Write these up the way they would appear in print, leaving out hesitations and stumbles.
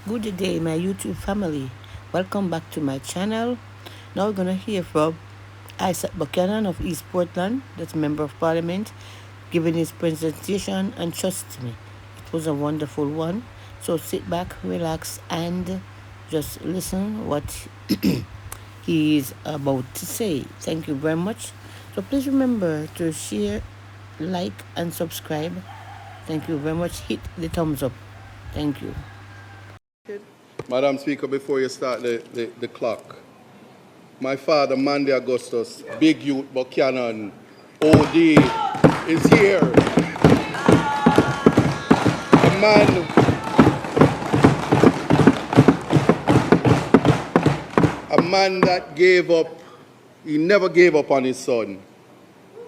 Good day, my YouTube family. Welcome back to my channel. Now we're gonna hear from Isat Buchanan of East Portland, that's Member of Parliament, giving his presentation, and trust me, it was a wonderful one. So sit back, relax, and just listen what he is about to say. Thank you very much. So please remember to share, like, and subscribe. Thank you very much. Hit the thumbs up. Thank you. Madam Speaker, before you start the clock, my father, Mandy Augustus, Big Youth Buchanan, OD, is here. A man that gave up, he never gave up on his son.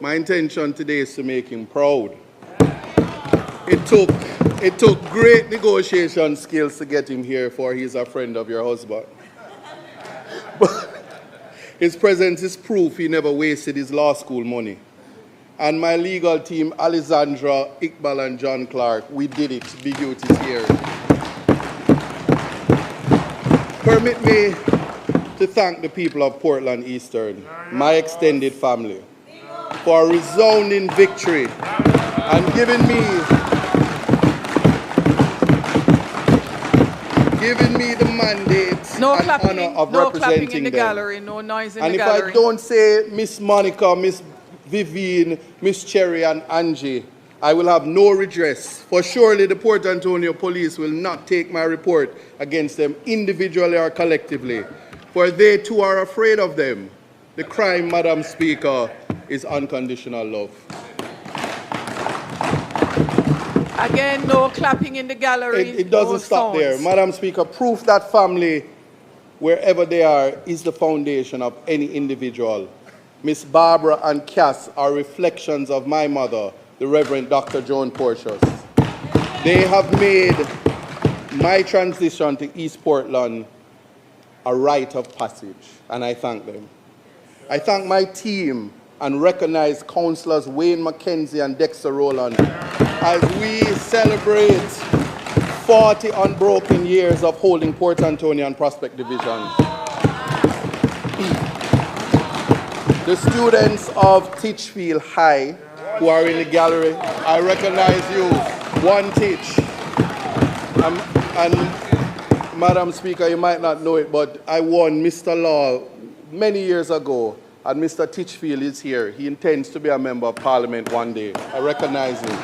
My intention today is to make him proud. It took great negotiation skills to get him here, for he's a friend of your husband. But his presence is proof he never wasted his law school money. And my legal team, Alexandra, Iqbal, and John Clark, we did it. Big Youth is here. Permit me to thank the people of Portland Eastern, my extended family, for a resounding victory and giving me the mandate and honor of representing them. Gallery, no noise in and the if gallery. I don't say Miss Monica, Miss Vivian, Miss Cherry, and Angie, I will have no redress. For surely the Port Antonio police will not take my report against them individually or collectively, for they too are afraid of them. The crime, Madam Speaker, is unconditional love. Again, no clapping in the gallery. It doesn't no stop there. sounds. Madam Speaker, proof that family, wherever they are, is the foundation of any individual. Miss Barbara and Cass are reflections of my mother, the Reverend Dr. Joan Porteous. They have made my transition to East Portland a rite of passage, and I thank them. I thank my team and recognize Councillors Wayne McKenzie and Dexter Rowland as we celebrate 40 unbroken years of holding Port Antonio and Prospect Division. The students of Titchfield High who are in the gallery, I recognize you. One Titch. And Madam Speaker, you might not know it, but I won Mr. Law many years ago, and Mr. Titchfield is here. He intends to be a member of Parliament one day. I recognize him.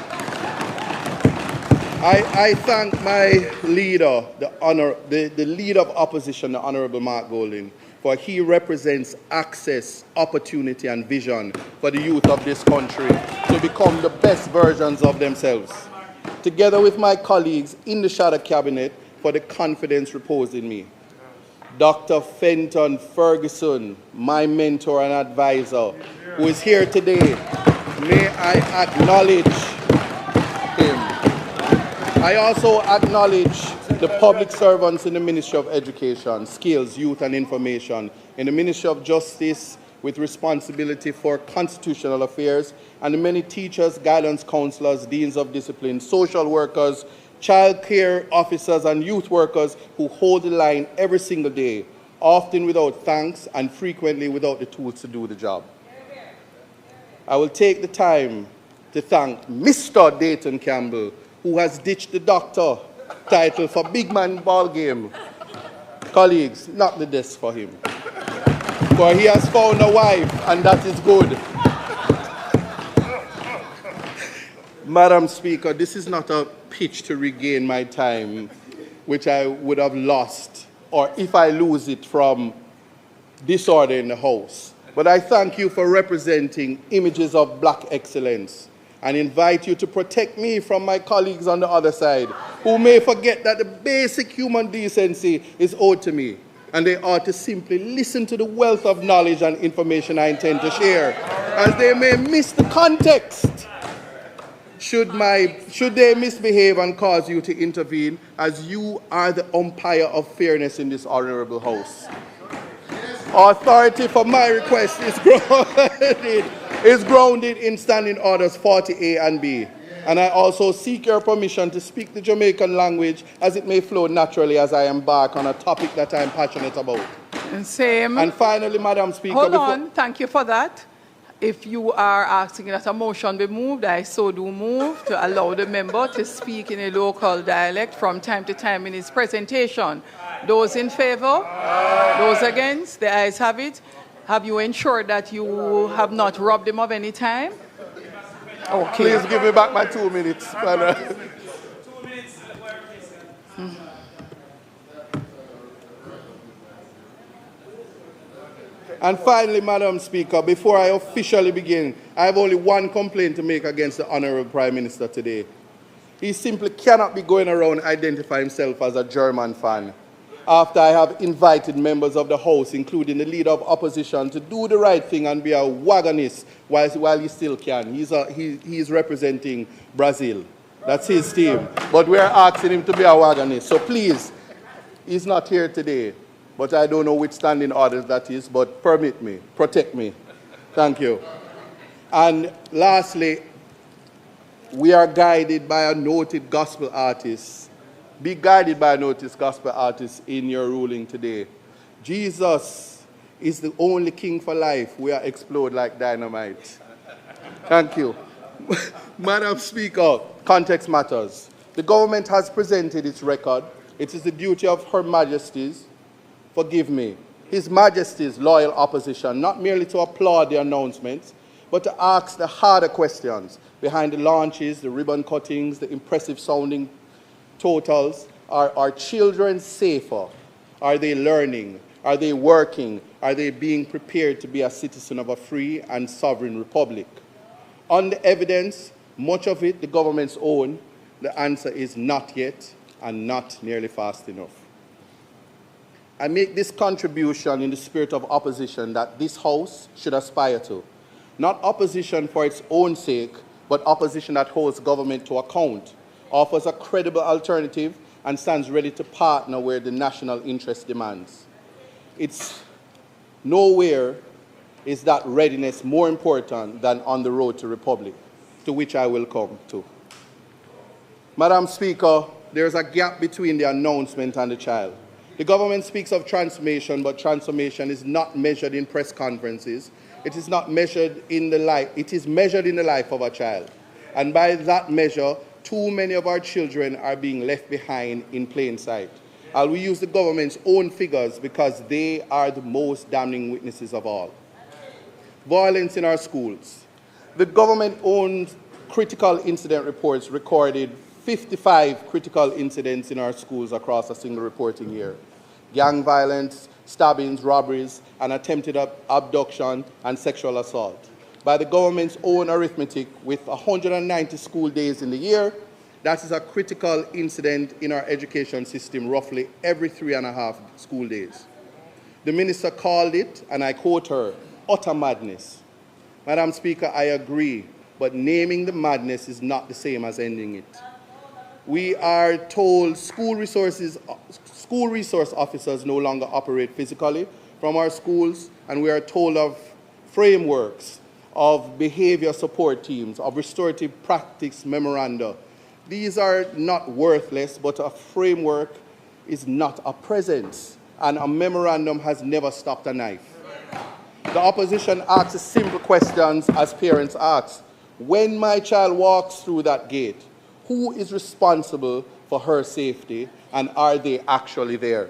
I thank my leader, the leader of opposition, the Honorable Mark Golding, for he represents access, opportunity, and vision for the youth of this country to become the best versions of themselves. Together with my colleagues in the Shadow Cabinet, for the confidence reposed in me. Dr. Fenton Ferguson, my mentor and advisor, who is here today, may I acknowledge him. I also acknowledge the public servants in the Ministry of Education, Skills, Youth and Information, in the Ministry of Justice with responsibility for constitutional affairs, and the many teachers, guidance counselors, deans of discipline, social workers, child care officers, and youth workers who hold the line every single day, often without thanks and frequently without the tools to do the job. I will take the time to thank Mr. Dayton Campbell, who has ditched the doctor title for big man ball game. Colleagues, knock the desk for him. For he has found a wife, and that is good. Madam Speaker, this is not a pitch to regain my time, which I would have lost, or if I lose it from disorder in the House. But I thank you for representing images of black excellence, and invite you to protect me from my colleagues on the other side, who may forget that the basic human decency is owed to me, and they ought to simply listen to the wealth of knowledge and information I intend to share, as they may miss the context should they misbehave and cause you to intervene, as you are the umpire of fairness in this honorable House. Authority for my request is grounded in Standing Orders 40A and B. And I also seek your permission to speak the Jamaican language as it may flow naturally as I embark on a topic that I am passionate about. And same. And finally, Madam Speaker, Hold on. Thank you for that. If you are asking that a motion be moved, I so do move to allow the member to speak in a local dialect from time to time in his presentation. Those in favor? Those against? The ayes have it. Have you ensured that you have not robbed him of any time? Okay. Please give me back my 2 minutes. And finally, Madam Speaker, before I officially begin, I have only one complaint to make against the Honourable Prime Minister today. He simply cannot be going around identifying himself as a German fan after I have invited members of the House, including the Leader of Opposition, to do the right thing and be a wagonist while he still can. He's representing Brazil. That's his team. But we are asking him to be a wagonist. So please, he's not here today. But I don't know which standing orders that is, but permit me, protect me. Thank you. And lastly, we are guided by a noted gospel artist. Be guided by a noted gospel artist in your ruling today. Jesus is the only king for life. We are explode like dynamite. Thank you. Madam Speaker, context matters. The government has presented its record. It is the duty of Her Majesty's, forgive me, His Majesty's loyal opposition, not merely to applaud the announcements, but to ask the harder questions behind the launches, the ribbon cuttings, the impressive sounding totals. Are our children safer? Are they learning? Are they working? Are they being prepared to be a citizen of a free and sovereign republic? On the evidence, much of it the government's own, the answer is not yet and not nearly fast enough. I make this contribution in the spirit of opposition that this House should aspire to. Not opposition for its own sake, but opposition that holds government to account, offers a credible alternative, and stands ready to partner where the national interest demands. It's nowhere is that readiness more important than on the road to republic, to which I will come to. Madam Speaker, there is a gap between the announcement and the child. The government speaks of transformation, but transformation is not measured in press conferences. It is not measured in the life. It is measured in the life of a child. And by that measure, too many of our children are being left behind in plain sight. I will use the government's own figures because they are the most damning witnesses of all. Violence in our schools. The government-owned critical incident reports recorded 55 critical incidents in our schools across a single reporting year. Gang violence, stabbings, robberies, and attempted abduction and sexual assault. By the government's own arithmetic, with 190 school days in the year, that is a critical incident in our education system roughly every 3.5 school days. The minister called it, and I quote her, utter madness. Madam Speaker, I agree, but naming the madness is not the same as ending it. We are told school resource officers no longer operate physically from our schools, and we are told of frameworks, of behavior support teams, of restorative practice memoranda. These are not worthless, but a framework is not a presence, and a memorandum has never stopped a knife. The opposition asks simple questions as parents ask. When my child walks through that gate, who is responsible for her safety, and are they actually there?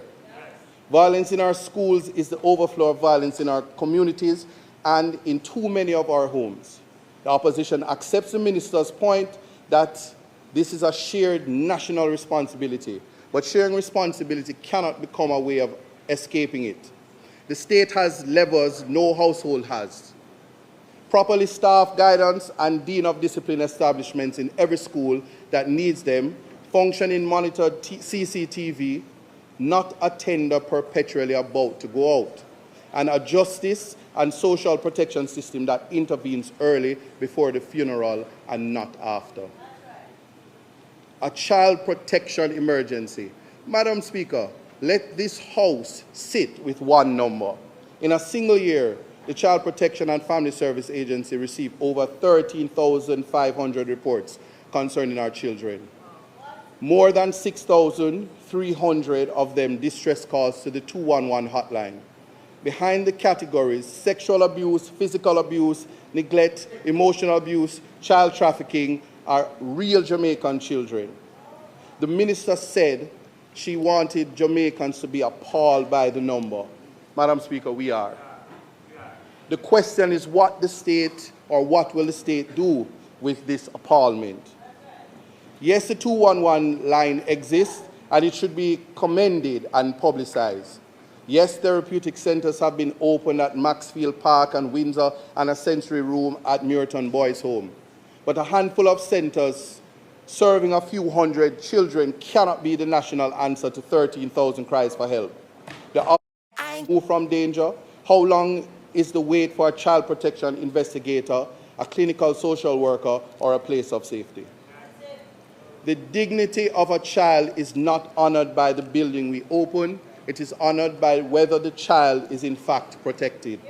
Violence in our schools is the overflow of violence in our communities and in too many of our homes. The opposition accepts the minister's point that this is a shared national responsibility, but sharing responsibility cannot become a way of escaping it. The state has levers no household has. Properly staffed guidance and dean of discipline establishments in every school that needs them, functioning monitored CCTV, not a tender perpetually about to go out, and a justice and social protection system that intervenes early before the funeral and not after. A child protection emergency. Madam Speaker, let this House sit with one number. In a single year, the Child Protection and Family Service Agency received over 13,500 reports, concerning our children. More than 6,300 of them distress calls to the 211 hotline. Behind the categories sexual abuse, physical abuse, neglect, emotional abuse, child trafficking are real Jamaican children. The minister said she wanted Jamaicans to be appalled by the number. Madam Speaker, we are. The question is what the state or what will the state do with this appallment? Yes, the 211 line exists and it should be commended and publicized. Yes, therapeutic centers have been opened at Maxfield Park and Windsor and a sensory room at Muirton Boys Home. But a handful of centers serving a few hundred children cannot be the national answer to 13,000 cries for help. The move from danger. How long is the wait for a child protection investigator, a clinical social worker, or a place of safety? The dignity of a child is not honored by the building we open. It is honored by whether the child is in fact protected.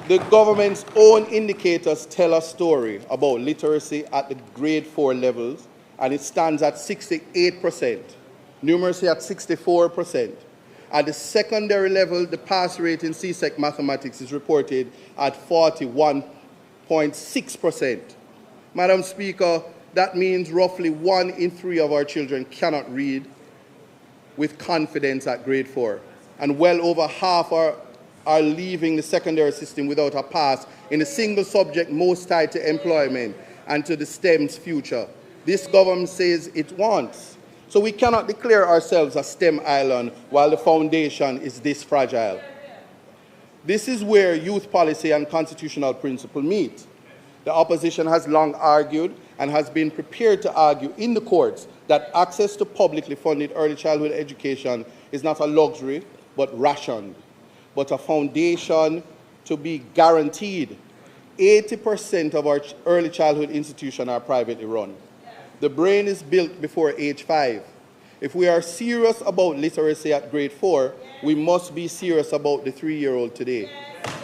The government's own indicators tell a story about literacy at the grade 4 levels, and it stands at 68%, numeracy at 64%. At the secondary level, the pass rate in CSEC mathematics is reported at 41.6%. Madam Speaker, that means roughly 1 in 3 of our children cannot read with confidence at grade 4, and well over half are leaving the secondary system without a pass in a single subject most tied to employment and to the STEM's future. This government says it wants. So we cannot declare ourselves a STEM island while the foundation is this fragile. This is where youth policy and constitutional principle meet. The opposition has long argued and has been prepared to argue in the courts that access to publicly funded early childhood education is not a luxury, but rationed, but a foundation to be guaranteed. 80% of our early childhood institutions are privately run. The brain is built before age 5. If we are serious about literacy at grade 4, we must be serious about the 3-year-old today.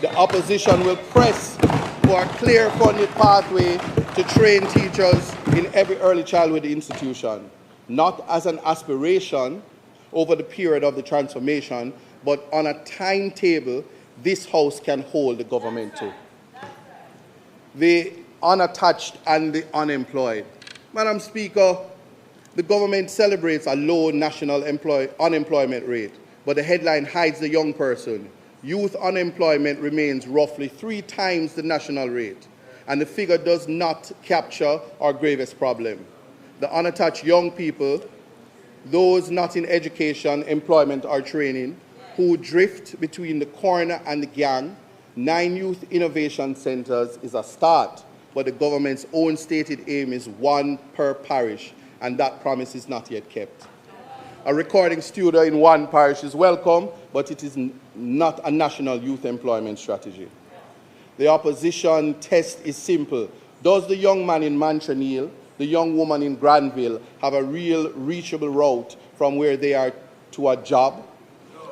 The opposition will press for a clear funded pathway to train teachers in every early childhood institution, not as an aspiration over the period of the transformation, but on a timetable this House can hold the government to. The unattached and the unemployed. Madam Speaker, the government celebrates a low national unemployment rate, but the headline hides the young person. Youth unemployment remains roughly 3 times the national rate, and the figure does not capture our gravest problem. The unattached young people, those not in education, employment, or training, who drift between the corner and the gang. 9 youth innovation centers is a start, but the government's own stated aim is 1 per parish, and that promise is not yet kept. A recording studio in 1 parish is welcome, but it is not a national youth employment strategy. The opposition test is simple. Does the young man in Manchaniel, the young woman in Granville, have a real reachable route from where they are to a job,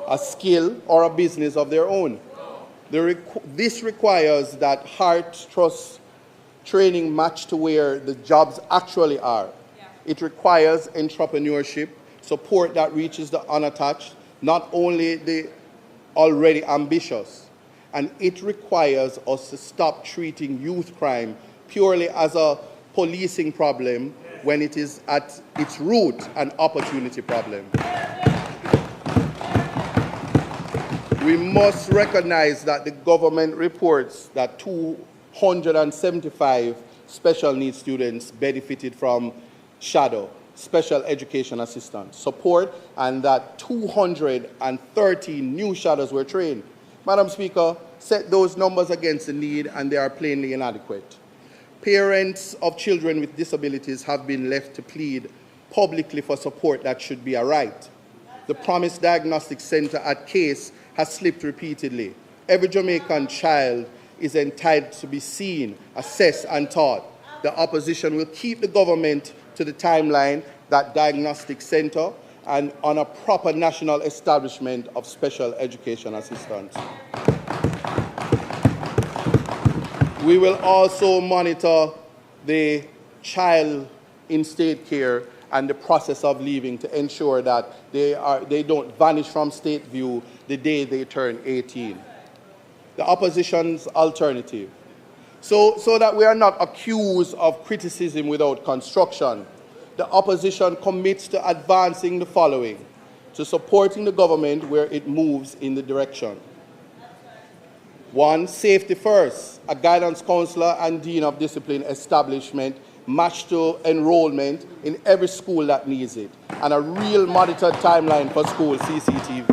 a skill, or a business of their own? This requires that heart trust training match to where the jobs actually are. It requires entrepreneurship, support that reaches the unattached, not only the already ambitious. And it requires us to stop treating youth crime purely as a policing problem when it is at its root an opportunity problem. We must recognize that the government reports that 275 special needs students benefited from shadow, special education assistance support, and that 230 new shadows were trained. Madam Speaker, set those numbers against the need and they are plainly inadequate. Parents of children with disabilities have been left to plead publicly for support that should be a right. The promised diagnostic center at Case has slipped repeatedly. Every Jamaican child is entitled to be seen, assessed, and taught. The opposition will keep the government to the timeline, that diagnostic center, and on a proper national establishment of special education assistance. We will also monitor the child in state care and the process of leaving to ensure that they don't vanish from state view the day they turn 18. The opposition's alternative. So that we are not accused of criticism without construction, the opposition commits to advancing the following: to supporting the government where it moves in the direction. 1, safety first, a guidance counselor and dean of discipline establishment matched to enrollment in every school that needs it, and a real monitored timeline for school CCTV.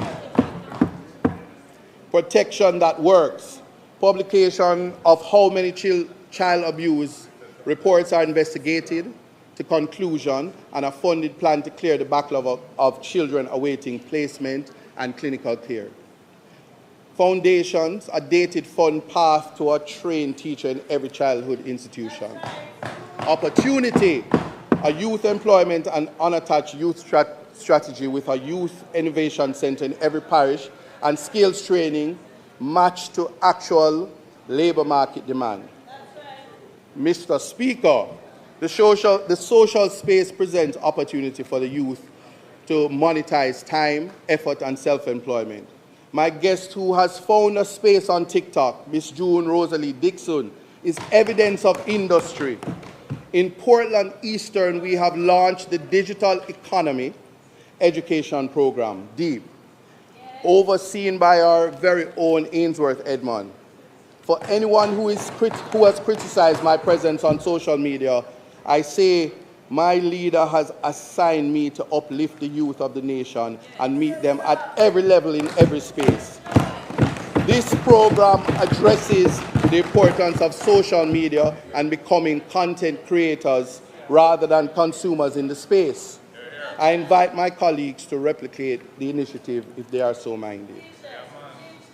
Protection that works, publication of how many child abuse reports are investigated to conclusion, and a funded plan to clear the backlog of children awaiting placement and clinical care. Foundations, a dated fund path to a trained teacher in every childhood institution. Opportunity, a youth employment and unattached youth strategy with a youth innovation center in every parish, and skills training matched to actual labor market demand. Mr. Speaker, the social space presents opportunity for the youth to monetize time, effort, and self-employment. My guest, who has found a space on TikTok, Miss June Rosalie Dixon, is evidence of industry. In Portland Eastern, we have launched the Digital Economy Education Program, DEEP, overseen by our very own Ainsworth Edmond. For anyone who has criticized my presence on social media, I say my leader has assigned me to uplift the youth of the nation and meet them at every level in every space. This program addresses the importance of social media and becoming content creators rather than consumers in the space. I invite my colleagues to replicate the initiative if they are so minded.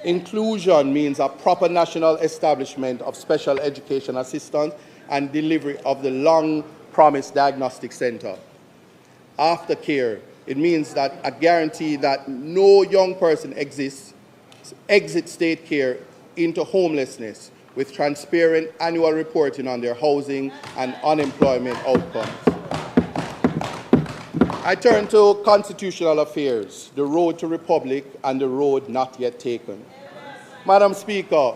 Inclusion means a proper national establishment of special education assistance and delivery of the long-promised diagnostic center. Aftercare, it means that a guarantee that no young person exits state care into homelessness, with transparent annual reporting on their housing and unemployment outcomes. I turn to constitutional affairs, the road to republic and the road not yet taken. Madam Speaker,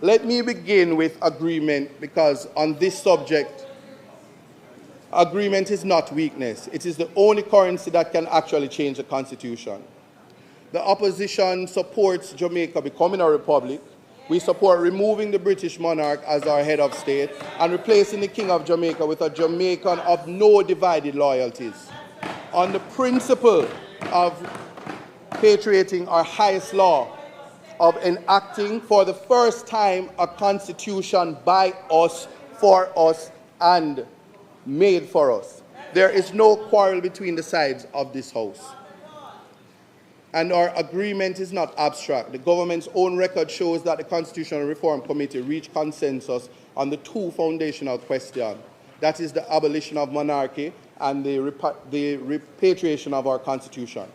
let me begin with agreement, because on this subject, agreement is not weakness. It is the only currency that can actually change the Constitution. The opposition supports Jamaica becoming a republic. We support removing the British monarch as our head of state and replacing the King of Jamaica with a Jamaican of no divided loyalties. On the principle of patrioting our highest law, of enacting for the first time a constitution by us, for us, and made for us. There is no quarrel between the sides of this House. And our agreement is not abstract. The government's own record shows that the Constitutional Reform Committee reached consensus on the two foundational questions. That is the abolition of monarchy and the repatriation of our Constitution.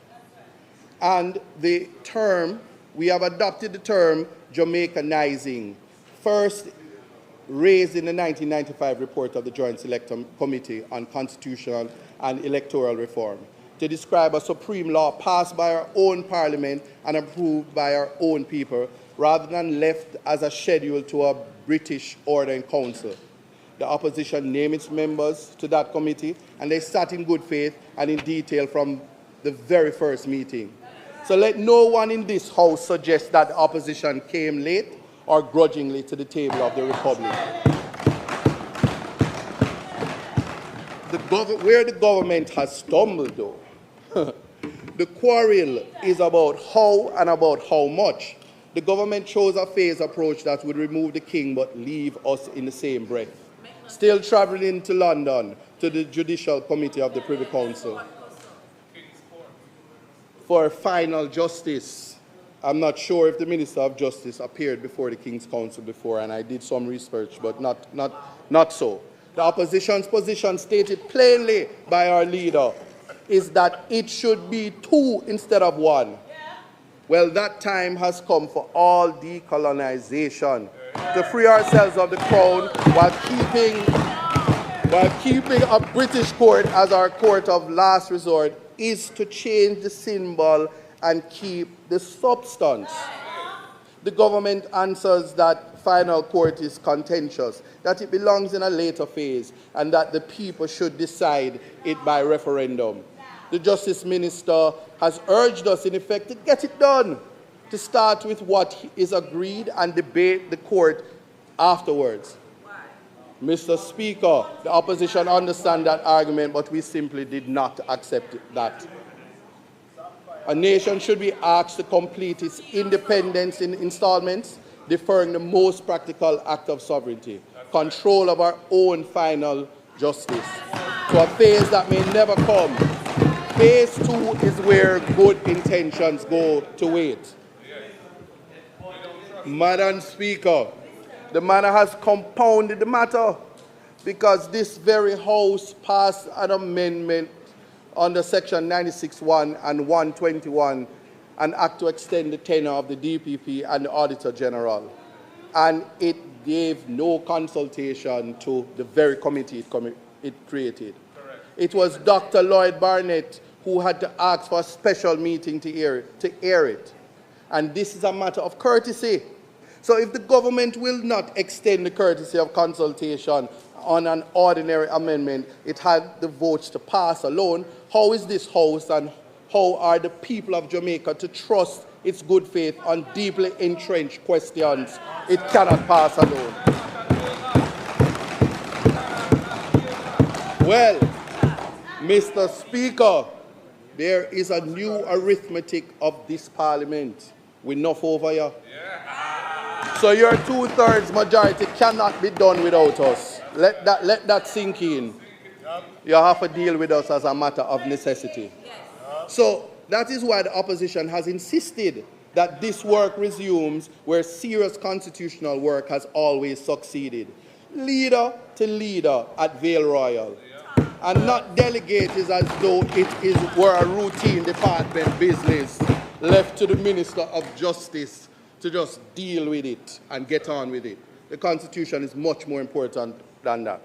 And the term, we have adopted the term Jamaicanizing, first raised in the 1995 report of the Joint Select Committee on Constitutional and Electoral Reform, to describe a supreme law passed by our own parliament and approved by our own people, rather than left as a schedule to a British order in council. The opposition named its members to that committee, and they sat in good faith and in detail from the very first meeting. So let no one in this House suggest that the opposition came late or grudgingly to the table of the Republic. Where the government has stumbled, though, the quarrel is about how and about how much. The government chose a phased approach that would remove the king but leave us in the same breath, still traveling to London to the Judicial Committee of the Privy Council for final justice. I'm not sure if the Minister of Justice appeared before the King's Council before, and I did some research, but not so. The opposition's position, stated plainly by our leader, is that it should be 2 instead of 1. Well, that time has come for all decolonization to free ourselves of the crown while keeping a British court as our court of last resort is to change the symbol and keep the substance. The government answers that final court is contentious, that it belongs in a later phase, and that the people should decide it by referendum. The Justice Minister has urged us, in effect, to get it done, to start with what is agreed and debate the court afterwards. Mr. Speaker, the opposition understands that argument, but we simply did not accept that. A nation should be asked to complete its independence in installments, deferring the most practical act of sovereignty, control of our own final justice, to a phase that may never come. Phase 2 is where good intentions go to wait. Madam Speaker, the matter has compounded the matter because this very House passed an amendment under Section 96(1) and 121, an act to extend the tenure of the DPP and the Auditor General. And it gave no consultation to the very committee it created. Correct. It was Dr. Lloyd Barnett who had to ask for a special meeting to air it. And this is a matter of courtesy. So if the government will not extend the courtesy of consultation on an ordinary amendment, it had the votes to pass alone. How is this House and how are the people of Jamaica to trust its good faith on deeply entrenched questions it cannot pass alone? Well, Mr. Speaker, there is a new arithmetic of this Parliament. We enough over here. So your 2/3 majority cannot be done without us. Let that sink in. You have to deal with us as a matter of necessity. So that is why the opposition has insisted that this work resumes where serious constitutional work has always succeeded. Leader to leader at Vale Royal. And not delegated as though were a routine department business left to the Minister of Justice to just deal with it and get on with it. The Constitution is much more important than that.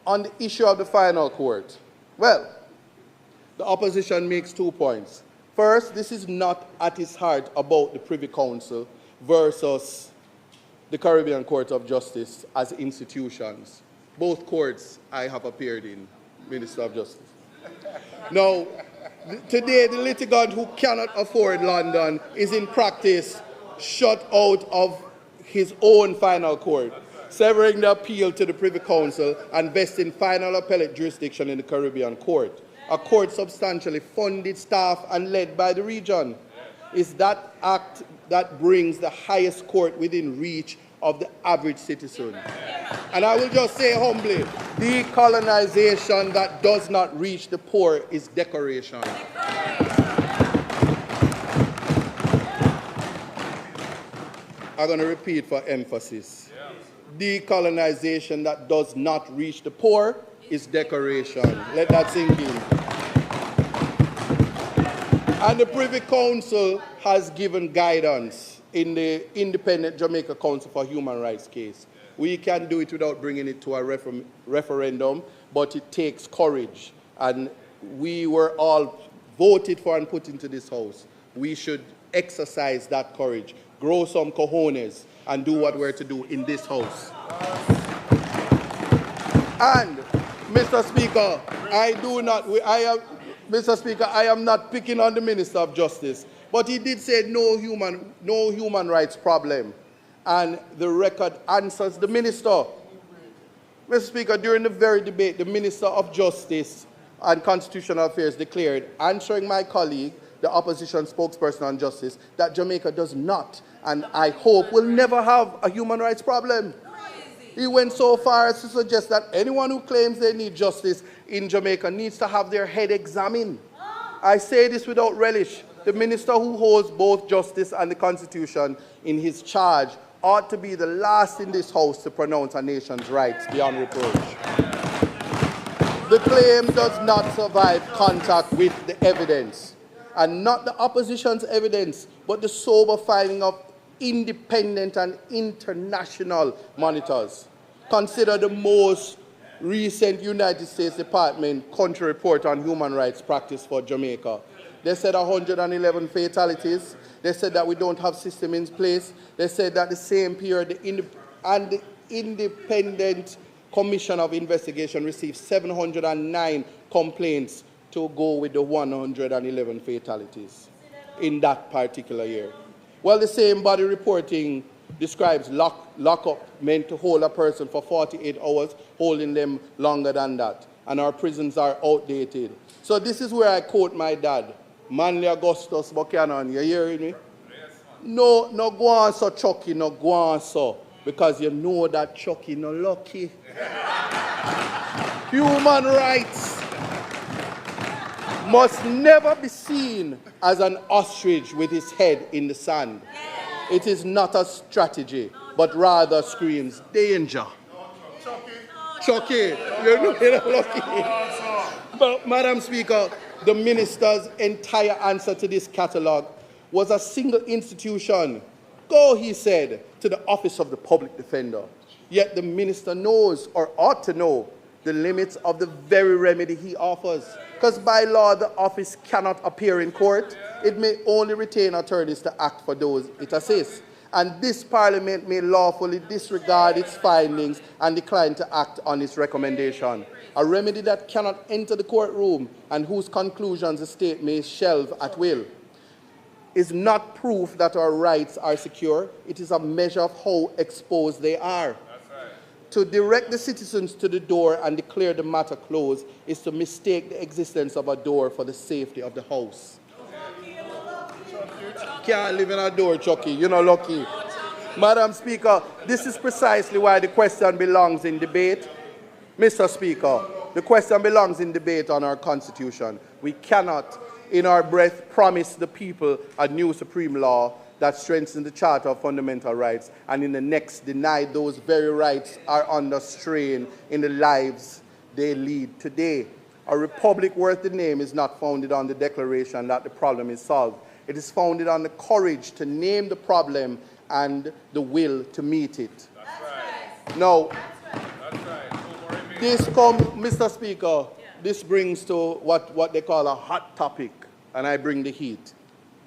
On the issue of the final court, well, the opposition makes 2 points. First, this is not at its heart about the Privy Council versus the Caribbean Court of Justice as institutions. Both courts I have appeared in, Minister of Justice. Now, today the litigant who cannot afford London is in practice shut out of his own final court, severing the appeal to the Privy Council and vesting final appellate jurisdiction in the Caribbean Court, a court substantially funded, staffed, and led by the region. Is that act that brings the highest court within reach of the average citizen? And I will just say humbly, decolonization that does not reach the poor is decoration. I'm going to repeat for emphasis. Decolonization that does not reach the poor is decoration. Let that sink in. And the Privy Council has given guidance in the Independent Jamaica Council for Human Rights case. We can do it without bringing it to a referendum, but it takes courage. And we were all voted for and put into this House. We should exercise that courage, grow some cojones, and do what we're to do in this House. And, Mr. Speaker, Mr. Speaker, I am not picking on the Minister of Justice, but he did say no human rights problem. And the record answers the minister. Mr. Speaker, during the very debate, the Minister of Justice and Constitutional Affairs declared, answering my colleague, the opposition spokesperson on justice, that Jamaica does not, and I hope will never have a human rights problem. He went so far as to suggest that anyone who claims they need justice in Jamaica needs to have their head examined. I say this without relish. The minister who holds both justice and the Constitution in his charge ought to be the last in this House to pronounce a nation's rights beyond reproach. The claim does not survive contact with the evidence, and not the opposition's evidence, but the sober finding of independent and international monitors. Consider the most recent United States Department country report on human rights practice for Jamaica. They said 111 fatalities. They said that we don't have system in place. They said that the same period, the Independent Commission of Investigation received 709 complaints to go with the 111 fatalities in that particular year. Well, the same body reporting describes lockup meant to hold a person for 48 hours, holding them longer than that. And our prisons are outdated. So this is where I quote my dad, Manley Augustus Buchanan. You hearing me? No go on so Chucky, no go on so. Because you know that Chucky no lucky. Human rights must never be seen as an ostrich with his head in the sand. It is not a strategy, but rather screams danger. Chucky, you're not lucky. But, Madam Speaker, the minister's entire answer to this catalogue was a single institution. Go, he said, to the Office of the Public Defender. Yet the minister knows, or ought to know, the limits of the very remedy he offers. Because by law, the office cannot appear in court. It may only retain attorneys to act for those it assists. And this Parliament may lawfully disregard its findings and decline to act on its recommendation. A remedy that cannot enter the courtroom and whose conclusions the state may shelve at will is not proof that our rights are secure. It is a measure of how exposed they are. To direct the citizens to the door and declare the matter closed is to mistake the existence of a door for the safety of the house. Can't live in a door, Chucky. You're not lucky. Madam Speaker, this is precisely why the question belongs in debate. Mr. Speaker, the question belongs in debate on our Constitution. We cannot, in our breath, promise the people a new supreme law that strengthens the Charter of Fundamental Rights, and in the next deny those very rights are under strain in the lives they lead today. A republic worth the name is not founded on the declaration that the problem is solved. It is founded on the courage to name the problem and the will to meet it. That's right. Now, that's right. Mr. Speaker, this brings to what they call a hot topic, and I bring the heat.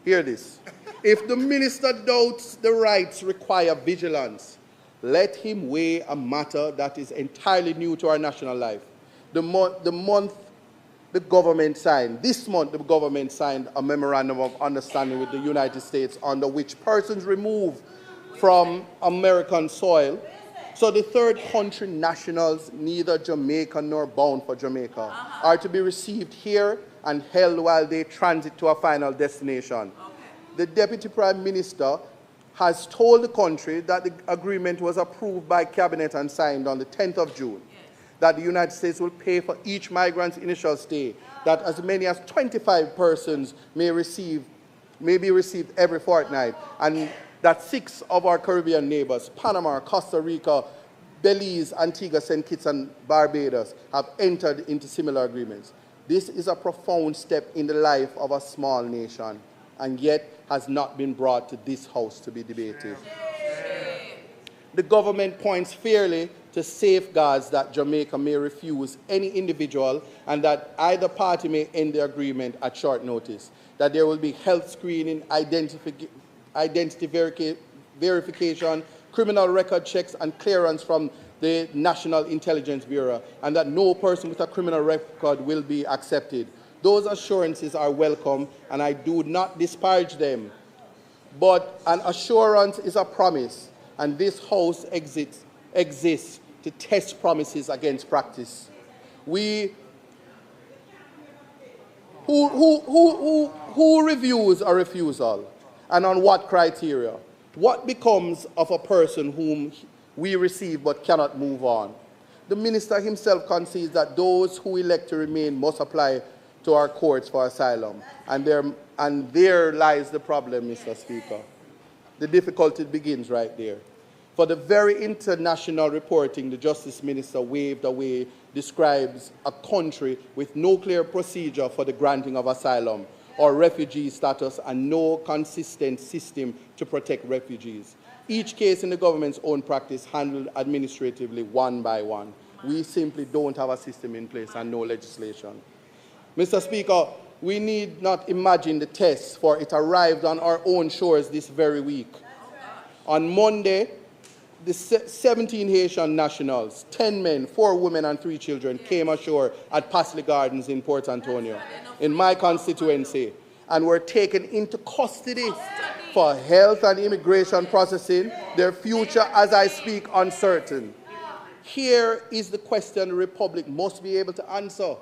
Hear this. If the minister doubts the rights require vigilance, let him weigh a matter that is entirely new to our national life. This month, the government signed a memorandum of understanding with the United States under which persons removed from American soil, so the third country nationals, neither Jamaican nor bound for Jamaica, are to be received here and held while they transit to a final destination. The Deputy Prime Minister has told the country that the agreement was approved by Cabinet and signed on the 10th of June, that the United States will pay for each migrant's initial stay, that as many as 25 persons may be received every fortnight, and that 6 of our Caribbean neighbors, Panama, Costa Rica, Belize, Antigua, St. Kitts, and Barbados, have entered into similar agreements. This is a profound step in the life of a small nation, and yet has not been brought to this House to be debated. The government points fairly to safeguards that Jamaica may refuse any individual and that either party may end the agreement at short notice, that there will be health screening, identity verification, criminal record checks, and clearance from the National Intelligence Bureau, and that no person with a criminal record will be accepted. Those assurances are welcome, and I do not disparage them. But an assurance is a promise, and this House exists to test promises against practice. Who reviews a refusal, and on what criteria? What becomes of a person whom we receive but cannot move on? The minister himself concedes that those who elect to remain must apply to our courts for asylum. And there lies the problem, Mr. Speaker. The difficulty begins right there. For the very international reporting the Justice Minister waved away describes a country with no clear procedure for the granting of asylum, or refugee status and no consistent system to protect refugees. Each case in the government's own practice handled administratively one by one. We simply don't have a system in place and no legislation. Mr. Speaker, we need not imagine the test, for it arrived on our own shores this very week. On Monday, the 17 Haitian nationals, 10 men, 4 women and 3 children came ashore at Pasley Gardens in Port Antonio, in my constituency, and were taken into custody for health and immigration processing, their future, as I speak, uncertain. Here is the question the Republic must be able to answer.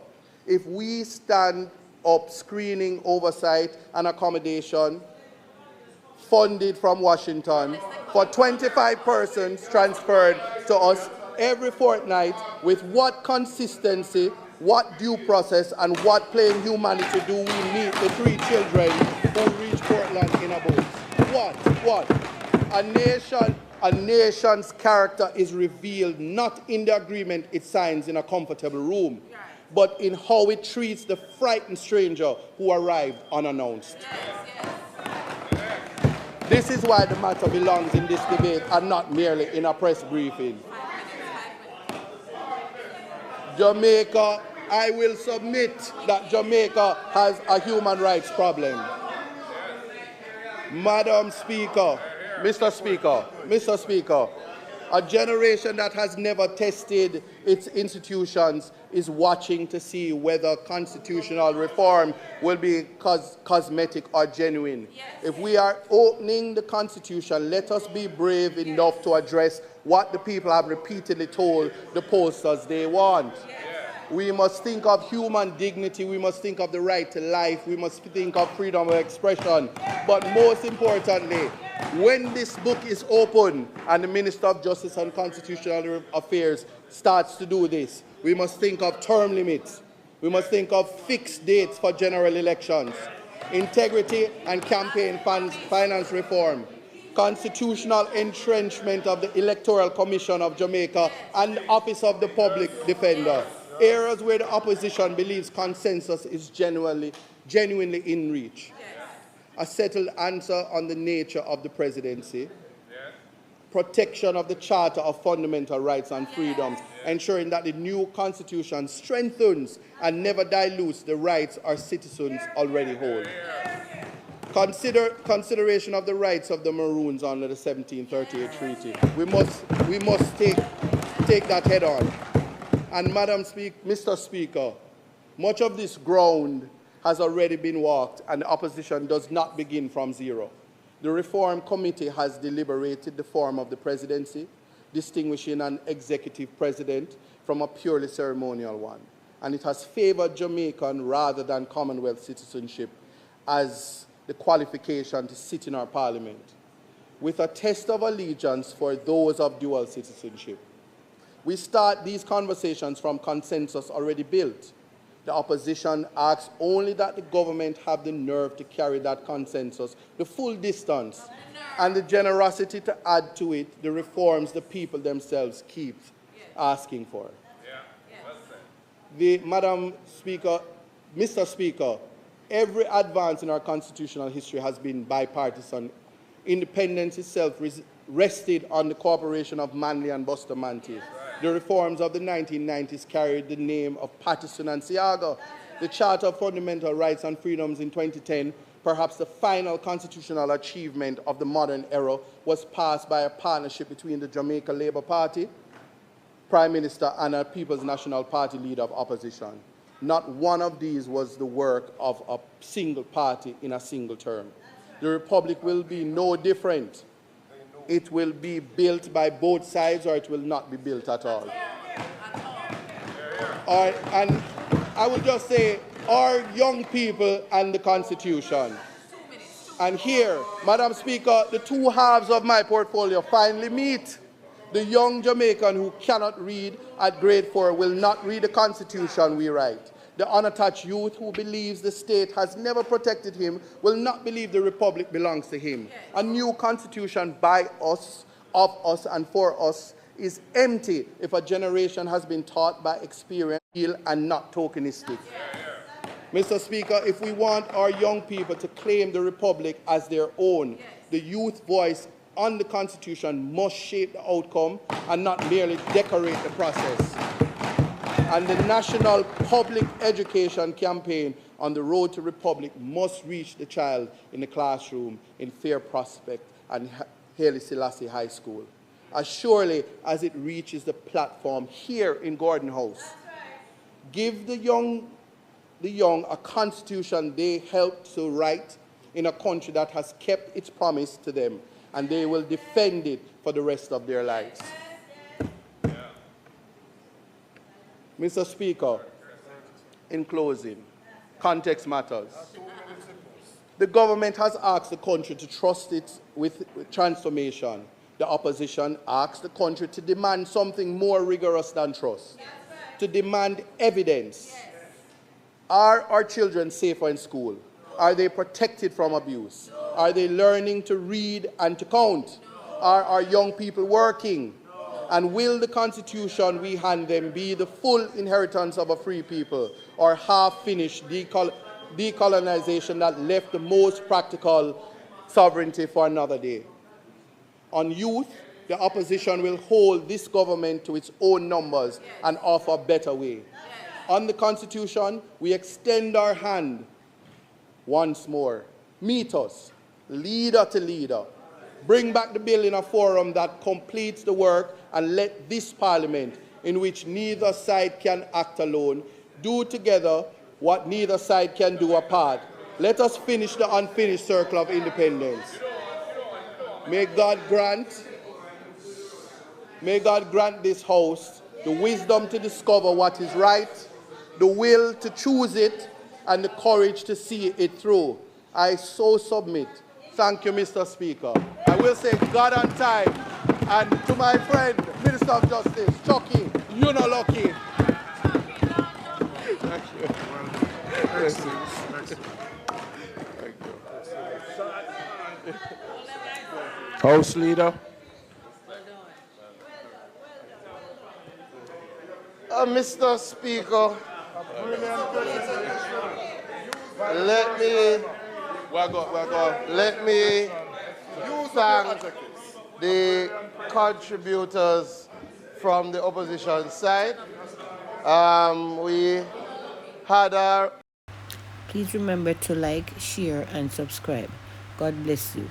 If we stand up screening, oversight, and accommodation funded from Washington for 25 persons transferred to us every fortnight, with what consistency, what due process, and what plain humanity do we meet the 3 children who reach Portland in a boat? What? A nation's character is revealed not in the agreement it signs in a comfortable room, but in how it treats the frightened stranger who arrived unannounced. This is why the matter belongs in this debate and not merely in a press briefing. Jamaica, I will submit that Jamaica has a human rights problem. Madam Speaker, Mr. Speaker, a generation that has never tested its institutions is watching to see whether constitutional reform will be cosmetic or genuine. If we are opening the Constitution, let us be brave enough to address what the people have repeatedly told the pollsters they want. We must think of human dignity, we must think of the right to life, we must think of freedom of expression. But most importantly, when this book is open and the Minister of Justice and Constitutional Affairs starts to do this, we must think of term limits. We must think of fixed dates for general elections, integrity and campaign finance reform, constitutional entrenchment of the Electoral Commission of Jamaica and the Office of the Public Defender, areas where the opposition believes consensus is genuinely in reach. A settled answer on the nature of the presidency, protection of the Charter of Fundamental Rights and Freedoms, ensuring that the new constitution strengthens and never dilutes the rights our citizens already hold. Consideration of the rights of the Maroons under the 1738 Treaty. We must take that head on. And Mr. Speaker, much of this ground has already been walked, and the opposition does not begin from zero. The Reform Committee has deliberated the form of the presidency, distinguishing an executive president from a purely ceremonial one, and it has favored Jamaican rather than Commonwealth citizenship as the qualification to sit in our parliament, with a test of allegiance for those of dual citizenship. We start these conversations from consensus already built. The opposition asks only that the government have the nerve to carry that consensus the full distance and the generosity to add to it the reforms the people themselves keep asking for. Madam Speaker, Mr. Speaker, every advance in our constitutional history has been bipartisan. Independence itself rested on the cooperation of Manley and Bustamante. The reforms of the 1990s carried the name of Patterson and Seaga. The Charter of Fundamental Rights and Freedoms in 2010, perhaps the final constitutional achievement of the modern era, was passed by a partnership between the Jamaica Labour Party, Prime Minister, and a People's National Party leader of opposition. Not one of these was the work of a single party in a single term. The Republic will be no different. It will be built by both sides, or it will not be built at all. All right, and I will just say, our young people and the Constitution. And here, Madam Speaker, the two halves of my portfolio finally meet. The young Jamaican who cannot read at grade 4 will not read the Constitution we write. The unattached youth who believes the state has never protected him will not believe the Republic belongs to him. A new constitution by us, of us, and for us is empty if a generation has been taught by experience and not tokenistic. Mr. Speaker, if we want our young people to claim the Republic as their own, the youth voice on the Constitution must shape the outcome and not merely decorate the process. And the National Public Education Campaign on the Road to Republic must reach the child in the classroom in Fair Prospect and Haile Selassie High School, as surely as it reaches the platform here in Gordon House. Give the young a constitution they helped to write in a country that has kept its promise to them, and they will defend it for the rest of their lives. Mr. Speaker, in closing, context matters. The government has asked the country to trust it with transformation. The opposition asks the country to demand something more rigorous than trust, to demand evidence. Are our children safer in school? Are they protected from abuse? Are they learning to read and to count? Are our young people working? And will the Constitution we hand them be the full inheritance of a free people, or half-finished decolonization that left the most practical sovereignty for another day? On youth, the opposition will hold this government to its own numbers and offer a better way. On the Constitution, we extend our hand once more. Meet us, leader to leader. Bring back the bill in a forum that completes the work, and let this Parliament, in which neither side can act alone, do together what neither side can do apart. Let us finish the unfinished circle of independence. May God grant this House the wisdom to discover what is right, the will to choose it, and the courage to see it through. I so submit. Thank you, Mr. Speaker. I will say God on time. And to my friend, Minister of Justice, Chucky, you're not lucky. Thank you. House Leader. Mr. Speaker, let me thank the contributors from the opposition side. We had our... Please remember to like, share, and subscribe. God bless you.